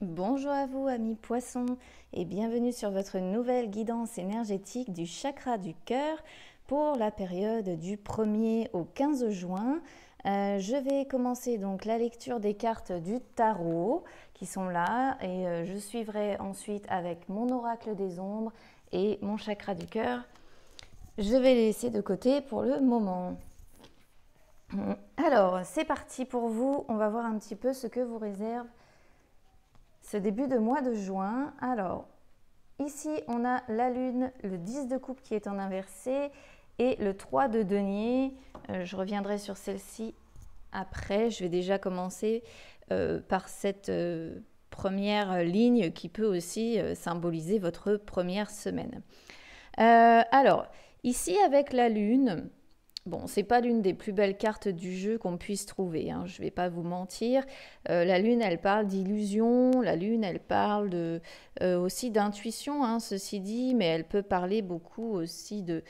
Bonjour à vous amis poissons et bienvenue sur votre nouvelle guidance énergétique du chakra du cœur pour la période du 1er au 15 juin. Je vais commencer donc la lecture des cartes du tarot qui sont là et je suivrai ensuite avec mon oracle des ombres et mon chakra du cœur. Je vais les laisser de côté pour le moment. Alors c'est parti pour vous, on va voir un petit peu ce que vous réserve ce début de mois de juin. Alors, ici, on a la lune, le 10 de coupe qui est en inversé et le 3 de denier. Je reviendrai sur celle-ci après. Je vais déjà commencer par cette première ligne qui peut aussi symboliser votre première semaine. Alors, ici, avec la lune... Bon, c'est pas l'une des plus belles cartes du jeu qu'on puisse trouver, hein, je vais pas vous mentir. La lune, elle parle d'illusion, la lune, elle parle aussi d'intuition, hein, ceci dit, mais elle peut parler beaucoup aussi de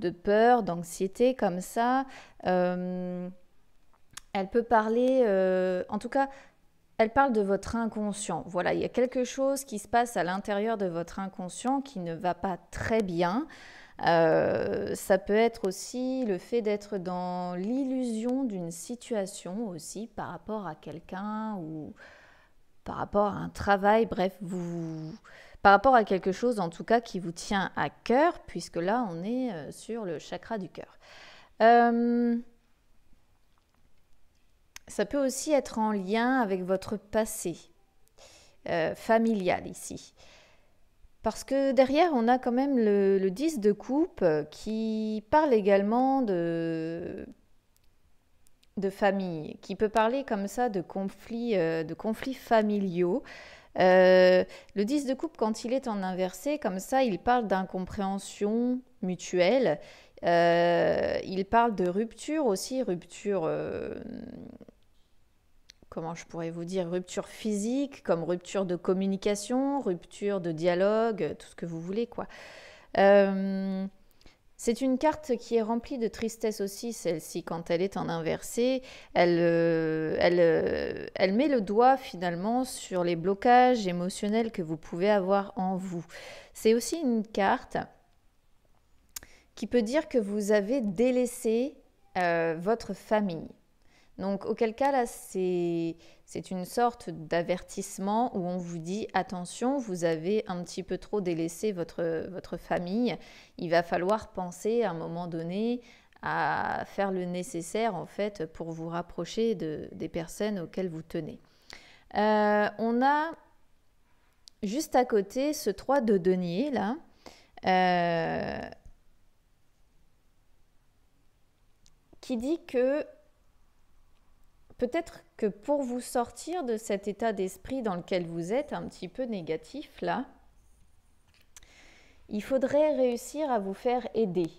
peur, d'anxiété, comme ça. Elle peut parler, en tout cas, elle parle de votre inconscient. Voilà, il y a quelque chose qui se passe à l'intérieur de votre inconscient qui ne va pas très bien. Ça peut être aussi le fait d'être dans l'illusion d'une situation aussi par rapport à quelqu'un ou par rapport à un travail, bref, par rapport à quelque chose en tout cas qui vous tient à cœur, puisque là on est sur le chakra du cœur. Ça peut aussi être en lien avec votre passé familial ici. Parce que derrière, on a quand même le 10 de coupe qui parle également de famille, qui peut parler comme ça de conflits familiaux. Le 10 de coupe, quand il est en inversé, comme ça, il parle d'incompréhension mutuelle. Il parle de rupture aussi, rupture... comment je pourrais vous dire, rupture physique, comme rupture de communication, rupture de dialogue, tout ce que vous voulez, quoi. C'est une carte qui est remplie de tristesse aussi, celle-ci, quand elle est en inversé. Elle met le doigt finalement sur les blocages émotionnels que vous pouvez avoir en vous. C'est aussi une carte qui peut dire que vous avez délaissé votre famille. Donc, auquel cas, là, c'est une sorte d'avertissement où on vous dit « Attention, vous avez un petit peu trop délaissé votre famille. Il va falloir penser à un moment donné à faire le nécessaire, en fait, pour vous rapprocher des personnes auxquelles vous tenez. » On a juste à côté ce 3 de denier, là, qui dit que peut-être que pour vous sortir de cet état d'esprit dans lequel vous êtes, un petit peu négatif là, il faudrait réussir à vous faire aider.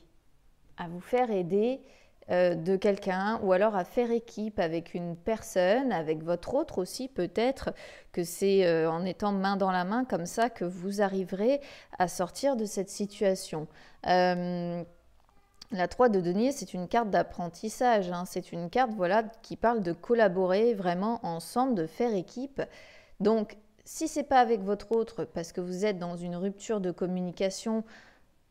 De quelqu'un ou alors à faire équipe avec une personne, avec votre autre aussi peut-être, que c'est en étant main dans la main comme ça que vous arriverez à sortir de cette situation. La 3 de denier, c'est une carte d'apprentissage, hein. C'est une carte voilà, qui parle de collaborer vraiment ensemble, de faire équipe. Donc, si ce n'est pas avec votre autre, parce que vous êtes dans une rupture de communication,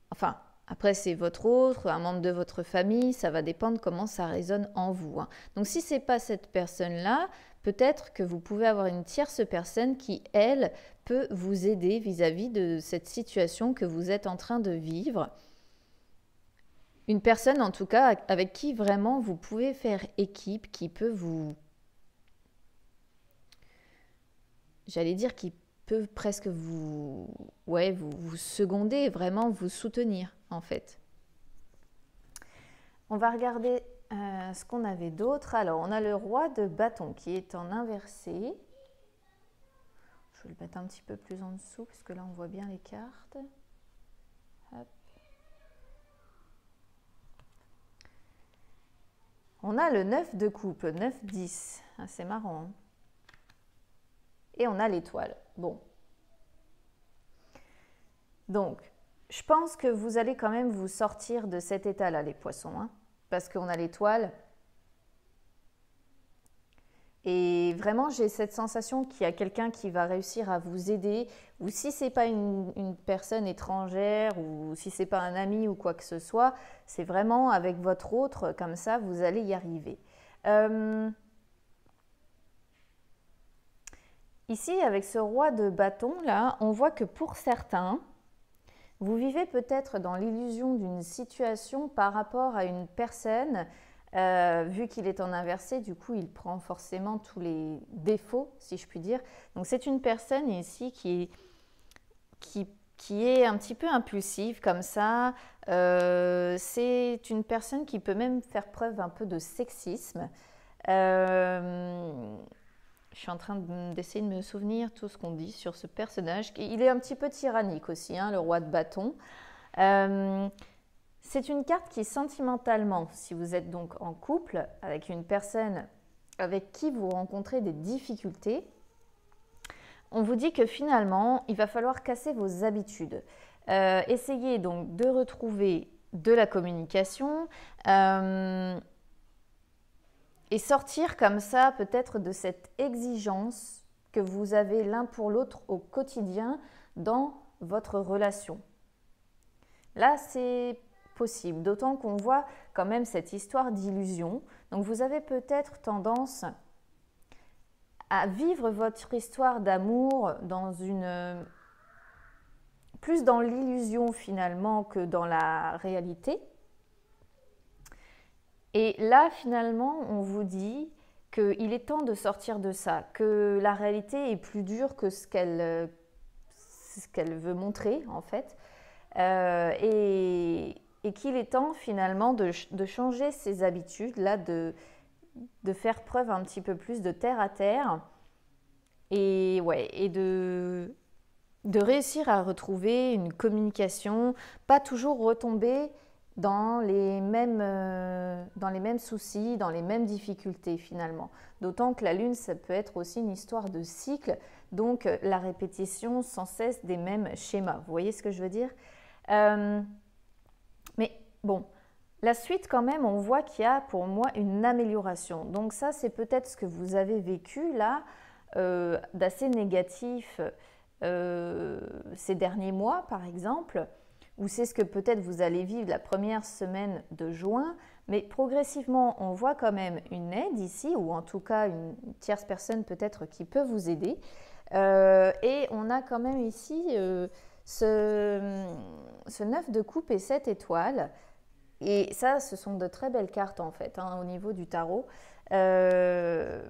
enfin, après c'est votre autre, un membre de votre famille, ça va dépendre comment ça résonne en vous, hein. Donc, si ce n'est pas cette personne-là, peut-être que vous pouvez avoir une tierce personne qui, elle, peut vous aider vis-à-vis de cette situation que vous êtes en train de vivre. Une personne, en tout cas, avec qui vraiment vous pouvez faire équipe, qui peut vous... J'allais dire qui peut presque vous seconder, vraiment vous soutenir, en fait. On va regarder ce qu'on avait d'autre. Alors, on a le roi de bâton qui est en inversé. Je vais le mettre un petit peu plus en dessous, parce que là, on voit bien les cartes. Hop. On a le 9 de coupe, 9-10. Ah, c'est marrant. Hein. Et on a l'étoile. Bon. Donc, je pense que vous allez quand même vous sortir de cet état-là, les poissons. Hein, parce qu'on a l'étoile. Et vraiment, j'ai cette sensation qu'il y a quelqu'un qui va réussir à vous aider, ou si c'est pas une personne étrangère, ou si c'est pas un ami ou quoi que ce soit, c'est vraiment avec votre autre, comme ça, vous allez y arriver. Ici, avec ce roi de bâton, là, on voit que pour certains, vous vivez peut-être dans l'illusion d'une situation par rapport à une personne. Vu qu'il est en inversé, du coup, il prend forcément tous les défauts, si je puis dire. Donc, c'est une personne ici qui est un petit peu impulsive comme ça. C'est une personne qui peut même faire preuve un peu de sexisme. Je suis en train d'essayer de me souvenir tout ce qu'on dit sur ce personnage. Il est un petit peu tyrannique aussi, hein, le roi de bâton. C'est une carte qui, sentimentalement, si vous êtes donc en couple avec une personne avec qui vous rencontrez des difficultés, on vous dit que finalement, il va falloir casser vos habitudes. Essayez donc de retrouver de la communication et sortir comme ça peut-être de cette exigence que vous avez l'un pour l'autre au quotidien dans votre relation. Là, c'est possible, d'autant qu'on voit quand même cette histoire d'illusion. Donc vous avez peut-être tendance à vivre votre histoire d'amour dans plus dans l'illusion finalement que dans la réalité. Et là, finalement, on vous dit qu'il est temps de sortir de ça, que la réalité est plus dure que ce qu'elle veut montrer, en fait, et qu'il est temps, finalement, de changer ses habitudes, là, de faire preuve un petit peu plus de terre à terre, et de réussir à retrouver une communication, pas toujours retomber dans les mêmes soucis, dans les mêmes difficultés finalement. D'autant que la lune, ça peut être aussi une histoire de cycle, donc la répétition sans cesse des mêmes schémas. Vous voyez ce que je veux dire? Mais bon, la suite quand même, on voit qu'il y a pour moi une amélioration. Donc ça, c'est peut-être ce que vous avez vécu là, d'assez négatif ces derniers mois par exemple, ou c'est ce que peut-être vous allez vivre la première semaine de juin, mais progressivement on voit quand même une aide ici, ou en tout cas une tierce personne peut-être qui peut vous aider, et on a quand même ici ce 9 de coupe et 7 étoiles, et ça ce sont de très belles cartes en fait, hein, au niveau du tarot. Le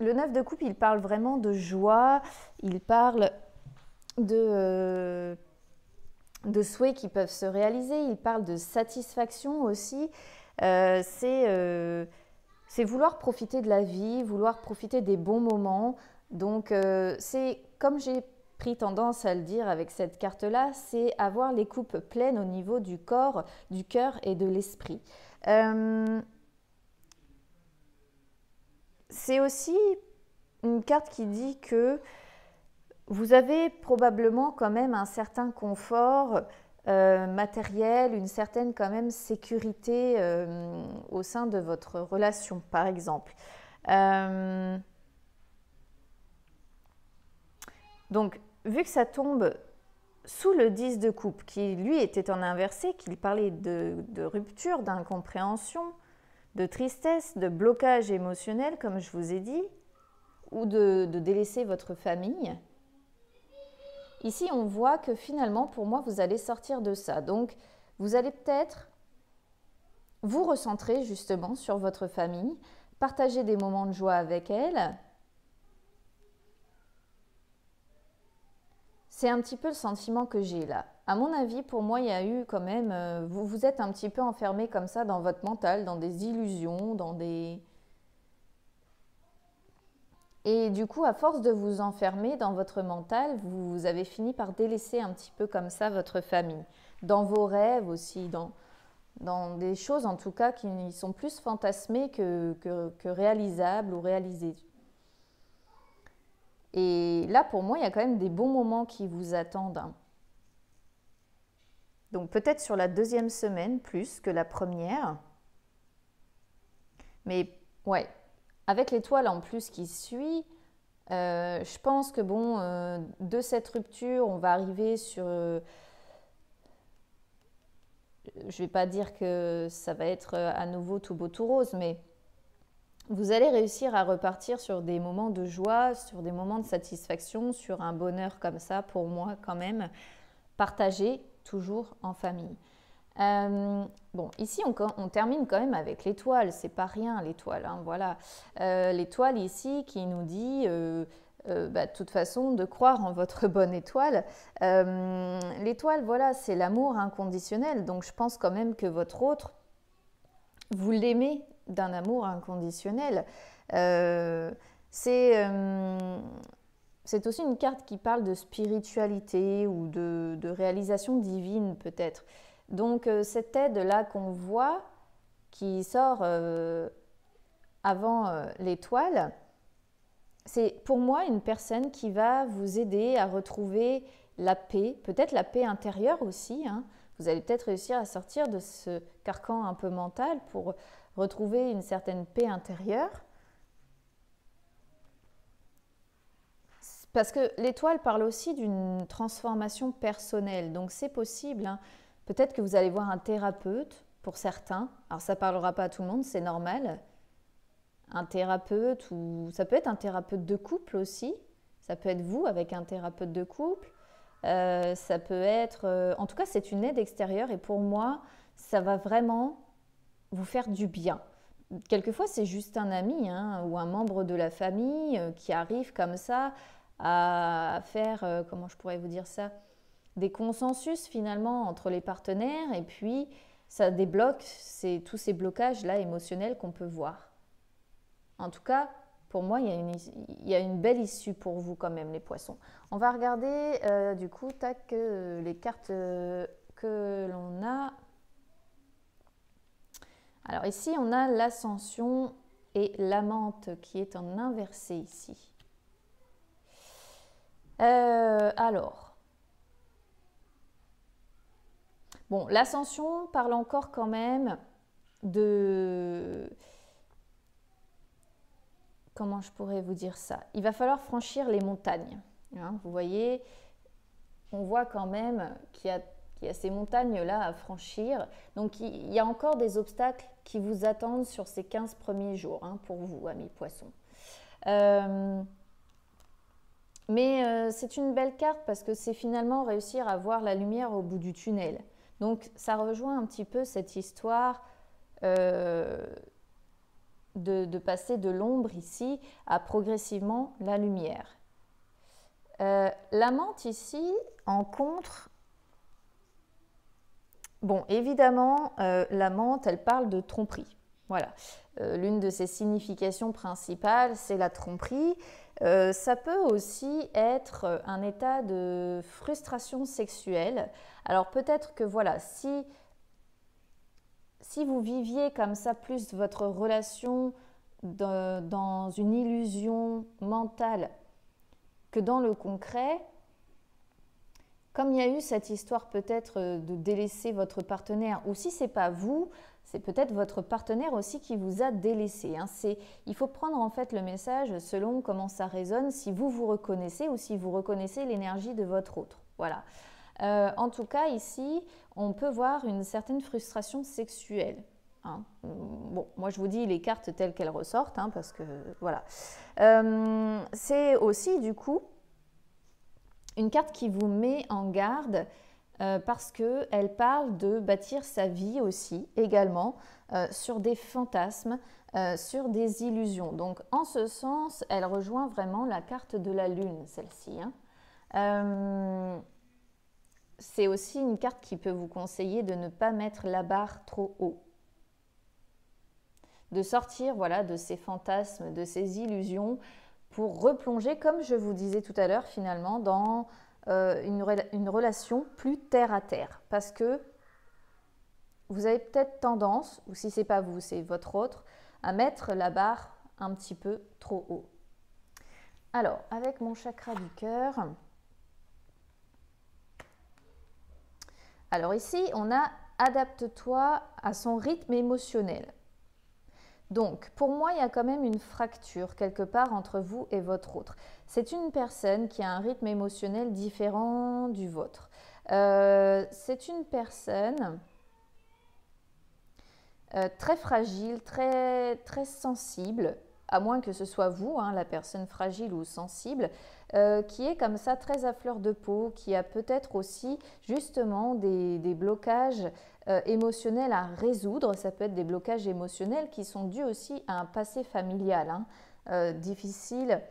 9 de coupe, il parle vraiment de joie, il parle de souhaits qui peuvent se réaliser, il parle de satisfaction aussi. C'est vouloir profiter de la vie, vouloir profiter des bons moments. Donc c'est, comme j'ai pris tendance à le dire avec cette carte-là, c'est avoir les coupes pleines au niveau du corps, du cœur et de l'esprit. C'est aussi une carte qui dit que vous avez probablement quand même un certain confort matériel, une certaine quand même sécurité au sein de votre relation, par exemple. Donc, vu que ça tombe sous le 10 de coupe, qui lui était en inversé, qu'il parlait de rupture, d'incompréhension, de tristesse, de blocage émotionnel, comme je vous ai dit, ou de délaisser votre famille. Ici, on voit que finalement, pour moi, vous allez sortir de ça. Donc, vous allez peut-être vous recentrer justement sur votre famille, partager des moments de joie avec elle. C'est un petit peu le sentiment que j'ai là. À mon avis, pour moi, il y a eu quand même... vous êtes un petit peu enfermé comme ça dans votre mental, dans des illusions, dans des... Et du coup, à force de vous enfermer dans votre mental, vous avez fini par délaisser un petit peu comme ça votre famille. Dans vos rêves aussi, dans des choses en tout cas qui sont plus fantasmées que réalisables ou réalisées. Et là, pour moi, il y a quand même des bons moments qui vous attendent. Donc peut-être sur la deuxième semaine plus que la première. Mais ouais, avec l'étoile en plus qui suit, je pense que bon, de cette rupture, on va arriver sur... je vais pas dire que ça va être à nouveau tout beau tout rose, mais vous allez réussir à repartir sur des moments de joie, sur des moments de satisfaction, sur un bonheur comme ça, pour moi quand même, partagé toujours en famille. Bon, ici on termine quand même avec l'étoile, c'est pas rien l'étoile, hein, voilà. L'étoile ici qui nous dit, de toute façon, de croire en votre bonne étoile. L'étoile, voilà, c'est l'amour inconditionnel, donc je pense quand même que votre autre, vous l'aimez d'un amour inconditionnel. C'est aussi une carte qui parle de spiritualité ou de réalisation divine peut-être. Donc cette aide-là qu'on voit, qui sort avant l'étoile, c'est pour moi une personne qui va vous aider à retrouver la paix, peut-être la paix intérieure aussi, hein. Vous allez peut-être réussir à sortir de ce carcan un peu mental pour retrouver une certaine paix intérieure. Parce que l'étoile parle aussi d'une transformation personnelle, donc c'est possible, hein. Peut-être que vous allez voir un thérapeute pour certains, alors ça ne parlera pas à tout le monde, c'est normal. Un thérapeute, ou ça peut être un thérapeute de couple aussi, ça peut être vous avec un thérapeute de couple, ça peut être, en tout cas c'est une aide extérieure et pour moi ça va vraiment vous faire du bien. Quelquefois c'est juste un ami, hein, ou un membre de la famille qui arrive comme ça à faire, comment je pourrais vous dire ça, des consensus finalement entre les partenaires et puis ça débloque tous ces blocages là émotionnels qu'on peut voir. En tout cas, pour moi, il y a une belle issue pour vous quand même, les poissons. On va regarder du coup, tac, les cartes que l'on a. Alors ici, on a l'ascension et l'amante qui est en inversé ici. Alors, bon, l'ascension parle encore quand même de... Comment je pourrais vous dire ça? Il va falloir franchir les montagnes. Hein, vous voyez, on voit quand même qu'il y a ces montagnes-là à franchir. Donc, il y a encore des obstacles qui vous attendent sur ces 15 premiers jours, hein, pour vous, amis poissons. Mais c'est une belle carte parce que c'est finalement réussir à voir la lumière au bout du tunnel. Donc, ça rejoint un petit peu cette histoire de passer de l'ombre ici à progressivement la lumière. La menthe ici, en contre, bon, évidemment, la menthe, elle parle de tromperie. Voilà. L'une de ses significations principales, c'est la tromperie. Ça peut aussi être un état de frustration sexuelle. Alors peut-être que voilà, si vous viviez comme ça plus votre relation dans une illusion mentale que dans le concret, comme il y a eu cette histoire peut-être de délaisser votre partenaire, ou si ce n'est pas vous, c'est peut-être votre partenaire aussi qui vous a délaissé. Hein. Il faut prendre en fait le message selon comment ça résonne, si vous vous reconnaissez ou si vous reconnaissez l'énergie de votre autre. Voilà. En tout cas, ici, on peut voir une certaine frustration sexuelle. Hein. Bon, moi je vous dis les cartes telles qu'elles ressortent, hein, parce que voilà. C'est aussi du coup une carte qui vous met en garde parce qu'elle parle de bâtir sa vie aussi, également, sur des fantasmes, sur des illusions. Donc en ce sens, elle rejoint vraiment la carte de la lune, celle-ci. Hein. C'est aussi une carte qui peut vous conseiller de ne pas mettre la barre trop haut. De sortir voilà, de ces fantasmes, de ces illusions, pour replonger, comme je vous disais tout à l'heure, finalement, dans une relation plus terre à terre. Parce que vous avez peut-être tendance, ou si ce n'est pas vous, c'est votre autre, à mettre la barre un petit peu trop haut. Alors, avec mon chakra du cœur, alors ici, on a « adapte-toi à son rythme émotionnel ». Donc, pour moi, il y a quand même une fracture quelque part entre vous et votre autre. C'est une personne qui a un rythme émotionnel différent du vôtre. C'est une personne très fragile, très, très sensible, à moins que ce soit vous, hein, la personne fragile ou sensible, qui est comme ça très à fleur de peau, qui a peut-être aussi justement des blocages émotionnels à résoudre. Ça peut être des blocages émotionnels qui sont dus aussi à un passé familial, hein, difficile,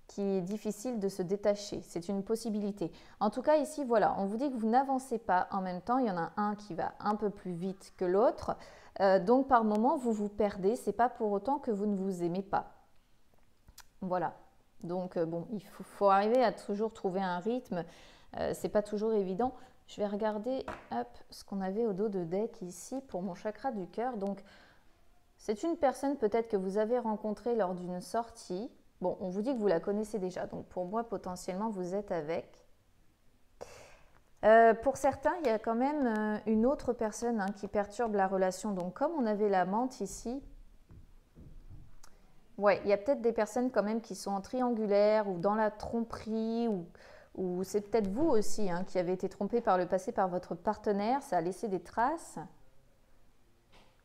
qui est difficile de se détacher. C'est une possibilité. En tout cas, ici, voilà, on vous dit que vous n'avancez pas en même temps. Il y en a un qui va un peu plus vite que l'autre. Donc, par moment, vous vous perdez. Ce n'est pas pour autant que vous ne vous aimez pas. Voilà. Donc, bon, il faut arriver à toujours trouver un rythme. Ce n'est pas toujours évident. Je vais regarder hop, ce qu'on avait au dos de deck ici pour mon chakra du cœur. Donc, c'est une personne peut-être que vous avez rencontrée lors d'une sortie. Bon, on vous dit que vous la connaissez déjà, donc pour moi, potentiellement, vous êtes avec. Pour certains, il y a quand même une autre personne, hein, qui perturbe la relation. Donc, comme on avait la menthe ici, ouais, il y a peut-être des personnes quand même qui sont en triangulaire ou dans la tromperie, ou c'est peut-être vous aussi, hein, qui avez été trompé par le passé par votre partenaire, ça a laissé des traces.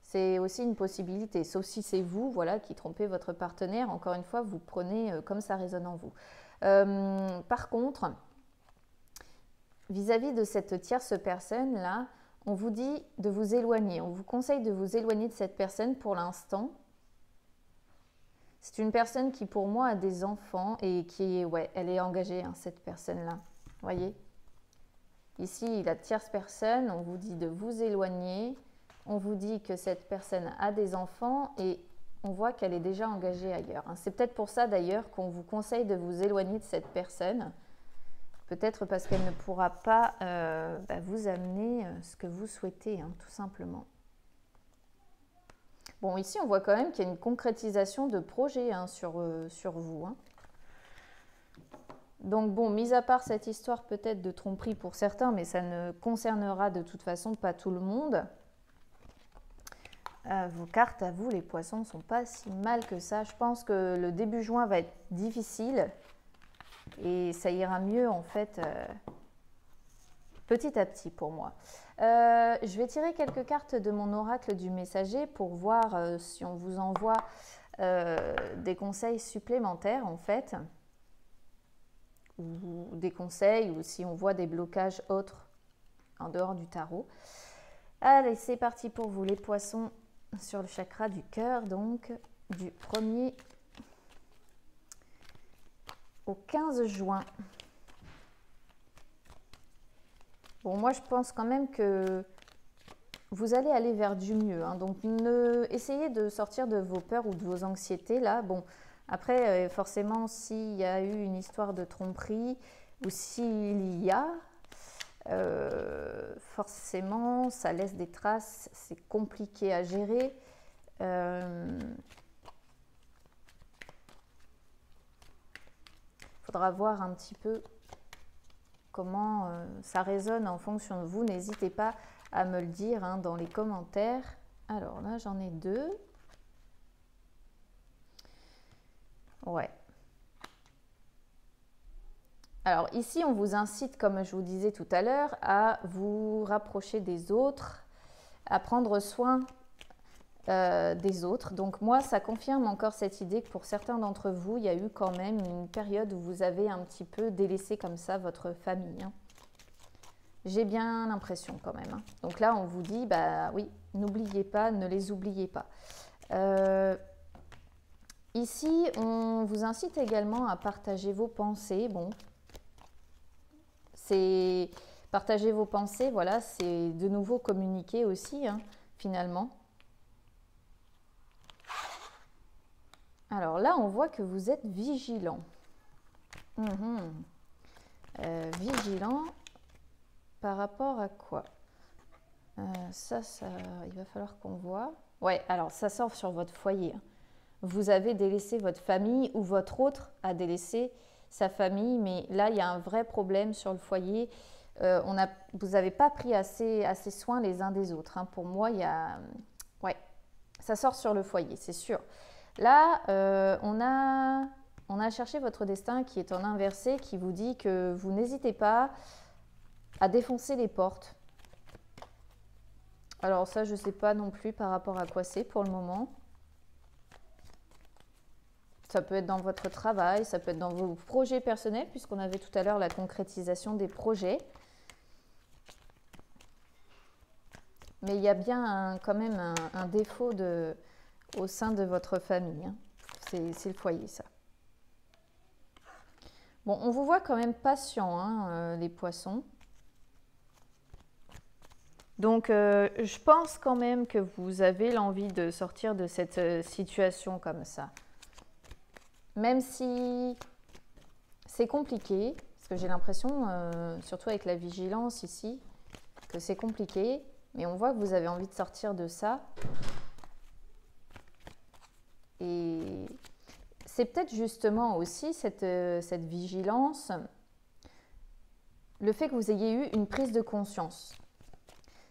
C'est aussi une possibilité, sauf si c'est vous, voilà, qui trompez votre partenaire. Encore une fois, vous prenez comme ça résonne en vous. Par contre, vis-à-vis de cette tierce personne-là, on vous dit de vous éloigner. On vous conseille de vous éloigner de cette personne pour l'instant. C'est une personne qui, pour moi, a des enfants et qui, ouais, elle est engagée, hein, cette personne-là. Voyez ? Ici, la tierce personne, on vous dit de vous éloigner. On vous dit que cette personne a des enfants et on voit qu'elle est déjà engagée ailleurs. C'est peut-être pour ça d'ailleurs qu'on vous conseille de vous éloigner de cette personne. Peut-être parce qu'elle ne pourra pas vous amener ce que vous souhaitez, hein, tout simplement. Bon, ici, on voit quand même qu'il y a une concrétisation de projet, hein, sur vous, hein. Donc bon, mis à part cette histoire peut-être de tromperie pour certains, mais ça ne concernera de toute façon pas tout le monde. Vos cartes à vous, les poissons, ne sont pas si mal que ça. Je pense que le début juin va être difficile et ça ira mieux en fait petit à petit pour moi. Je vais tirer quelques cartes de mon oracle du messager pour voir si on vous envoie des conseils supplémentaires en fait, ou des conseils, ou si on voit des blocages autres en dehors du tarot. Allez, c'est parti pour vous les poissons. Sur le chakra du cœur, donc du 1er au 15 juin. Bon, moi je pense quand même que vous allez aller vers du mieux, hein. Donc essayez de sortir de vos peurs ou de vos anxiétés là. Bon, après forcément s'il y a eu une histoire de tromperie ou s'il y a, forcément ça laisse des traces, c'est compliqué à gérer. Faudra voir un petit peu comment ça résonne en fonction de vous. N'hésitez pas à me le dire, hein, dans les commentaires. Alors là j'en ai deux. Ouais. Alors ici, on vous incite, comme je vous disais tout à l'heure, à vous rapprocher des autres, à prendre soin des autres. Donc moi, ça confirme encore cette idée que pour certains d'entre vous, il y a eu quand même une période où vous avez un petit peu délaissé comme ça votre famille, hein. J'ai bien l'impression quand même, hein. Donc là, on vous dit, bah oui, n'oubliez pas, ne les oubliez pas. Ici, on vous incite également à partager vos pensées. Bon, c'est partager vos pensées, voilà, c'est de nouveau communiquer aussi, hein, finalement. Alors là, on voit que vous êtes vigilant. Vigilant par rapport à quoi? Ça, il va falloir qu'on voit. Ouais, alors ça sort sur votre foyer, hein. Vous avez délaissé votre famille ou votre autre a délaissé sa famille, mais là, il y a un vrai problème sur le foyer. Vous n'avez pas pris assez soin les uns des autres, hein. Pour moi, il y a... Ouais, ça sort sur le foyer, c'est sûr. Là, on a cherché votre destin qui est en inversé, qui vous dit que vous n'hésitez pas à défoncer les portes. Alors ça, je ne sais pas non plus par rapport à quoi c'est pour le moment. Ça peut être dans votre travail, ça peut être dans vos projets personnels, puisqu'on avait tout à l'heure la concrétisation des projets. Mais il y a bien quand même un défaut au sein de votre famille. Hein. C'est le foyer, ça. Bon, on vous voit quand même patient, hein, les poissons. Donc, je pense quand même que vous avez l'envie de sortir de cette situation comme ça. Même si c'est compliqué, parce que j'ai l'impression, surtout avec la vigilance ici, que c'est compliqué, mais on voit que vous avez envie de sortir de ça. Et c'est peut-être justement aussi cette vigilance, le fait que vous ayez eu une prise de conscience.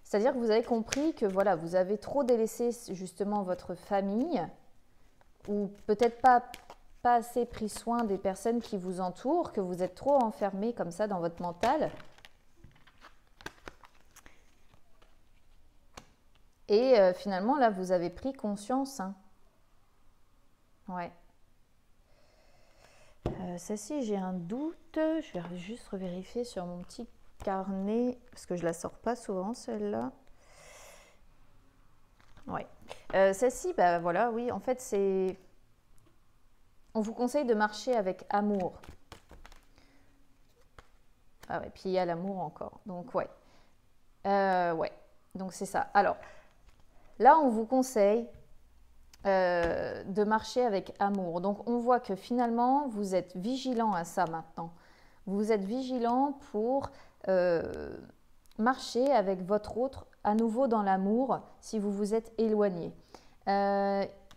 C'est-à-dire que vous avez compris que voilà, vous avez trop délaissé justement votre famille, ou peut-être pas assez pris soin des personnes qui vous entourent, que vous êtes trop enfermé comme ça dans votre mental. Et finalement, là, vous avez pris conscience. Hein. Ouais. Celle-ci, j'ai un doute. Je vais juste revérifier sur mon petit carnet, parce que je ne la sors pas souvent, celle-là. Ouais. Celle-ci, bah voilà, oui, en fait, c'est... On vous conseille de marcher avec amour. Ah ouais, puis il y a l'amour encore. Donc, ouais. Ouais, donc c'est ça. Alors, là, on vous conseille de marcher avec amour. Donc, on voit que finalement, vous êtes vigilant à ça maintenant. Vous êtes vigilant pour marcher avec votre autre à nouveau dans l'amour si vous vous êtes éloigné.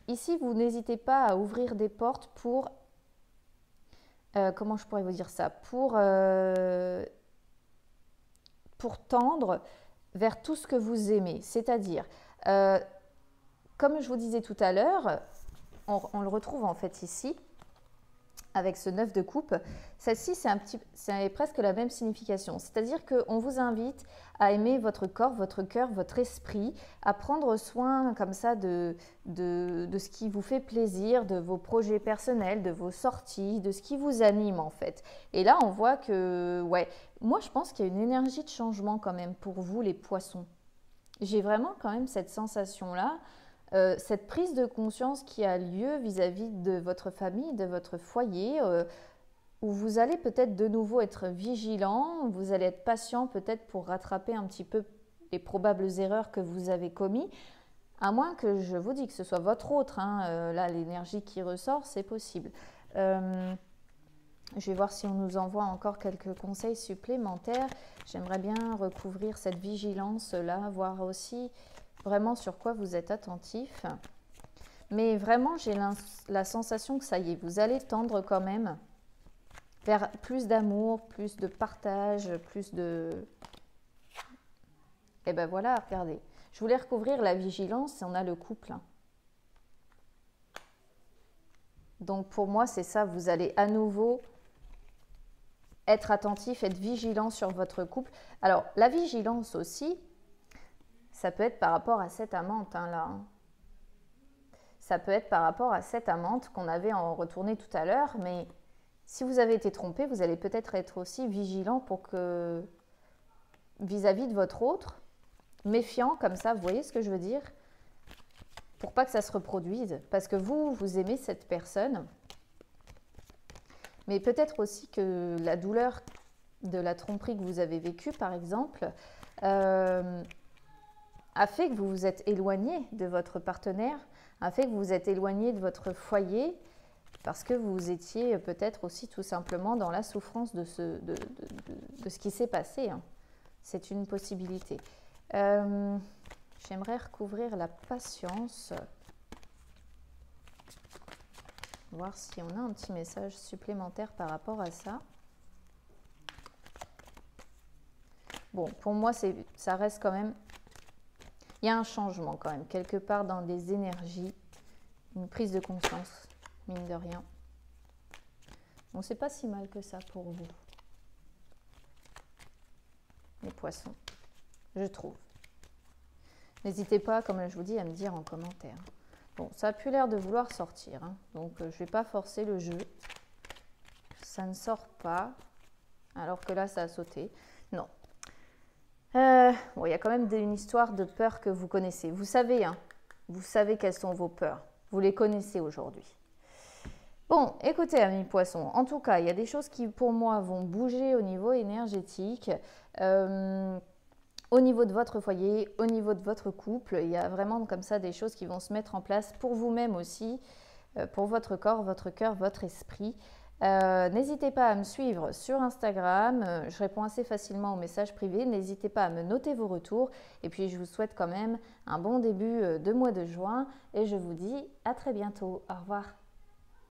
Ici, vous n'hésitez pas à ouvrir des portes pour, comment je pourrais vous dire ça, pour tendre vers tout ce que vous aimez. C'est-à-dire, comme je vous disais tout à l'heure, on le retrouve en fait ici, avec ce 9 de coupe. Celle-ci, c'est presque la même signification. C'est-à-dire qu'on vous invite à aimer votre corps, votre cœur, votre esprit, à prendre soin comme ça de ce qui vous fait plaisir, de vos projets personnels, de vos sorties, de ce qui vous anime en fait. Et là, on voit que, ouais, moi je pense qu'il y a une énergie de changement quand même pour vous les poissons. J'ai vraiment quand même cette sensation-là. Cette prise de conscience qui a lieu vis-à-vis de votre famille, de votre foyer, où vous allez peut-être de nouveau être vigilant, vous allez être patient peut-être pour rattraper un petit peu les probables erreurs que vous avez commises, à moins que je vous dise que ce soit votre autre, hein, là l'énergie qui ressort, c'est possible. Je vais voir si on nous envoie encore quelques conseils supplémentaires. J'aimerais bien recouvrir cette vigilance-là, voir aussi vraiment sur quoi vous êtes attentif. Mais vraiment, j'ai la sensation que ça y est, vous allez tendre quand même vers plus d'amour, plus de partage, plus de... Et ben voilà, regardez. Je voulais recouvrir la vigilance et on a le couple. Donc pour moi, c'est ça, vous allez à nouveau être attentif, être vigilant sur votre couple. Alors, la vigilance aussi, ça peut être par rapport à cette amante, hein, là. Ça peut être par rapport à cette amante qu'on avait en retourné tout à l'heure, mais si vous avez été trompé, vous allez peut-être être aussi vigilant pour que, vis-à-vis de votre autre, méfiant comme ça, vous voyez ce que je veux dire? Pour pas que ça se reproduise, parce que vous aimez cette personne, mais peut-être aussi que la douleur de la tromperie que vous avez vécue, par exemple, a fait que vous vous êtes éloigné de votre partenaire, a fait que vous vous êtes éloigné de votre foyer, parce que vous étiez peut-être aussi tout simplement dans la souffrance de ce qui s'est passé. Hein. C'est une possibilité. J'aimerais recouvrir la patience. Voir si on a un petit message supplémentaire par rapport à ça. Bon, pour moi, ça reste quand même Il y a un changement quand même, quelque part dans des énergies, une prise de conscience, mine de rien. Bon, c'est pas si mal que ça pour vous, les poissons, je trouve. N'hésitez pas, comme je vous dis, à me dire en commentaire. Bon, ça a plus l'air de vouloir sortir, hein, donc je ne vais pas forcer le jeu. Ça ne sort pas, alors que là, ça a sauté. Non. Bon, il y a quand même une histoire de peur que vous connaissez. Vous savez, hein, vous savez quelles sont vos peurs. Vous les connaissez aujourd'hui. Bon, écoutez, amis poissons, en tout cas, il y a des choses qui, pour moi, vont bouger au niveau énergétique. Au niveau de votre foyer, au niveau de votre couple, il y a vraiment comme ça des choses qui vont se mettre en place pour vous-même aussi, pour votre corps, votre cœur, votre esprit. N'hésitez pas à me suivre sur Instagram, je réponds assez facilement aux messages privés. N'hésitez pas à me noter vos retours et puis je vous souhaite quand même un bon début de mois de juin et je vous dis à très bientôt. Au revoir.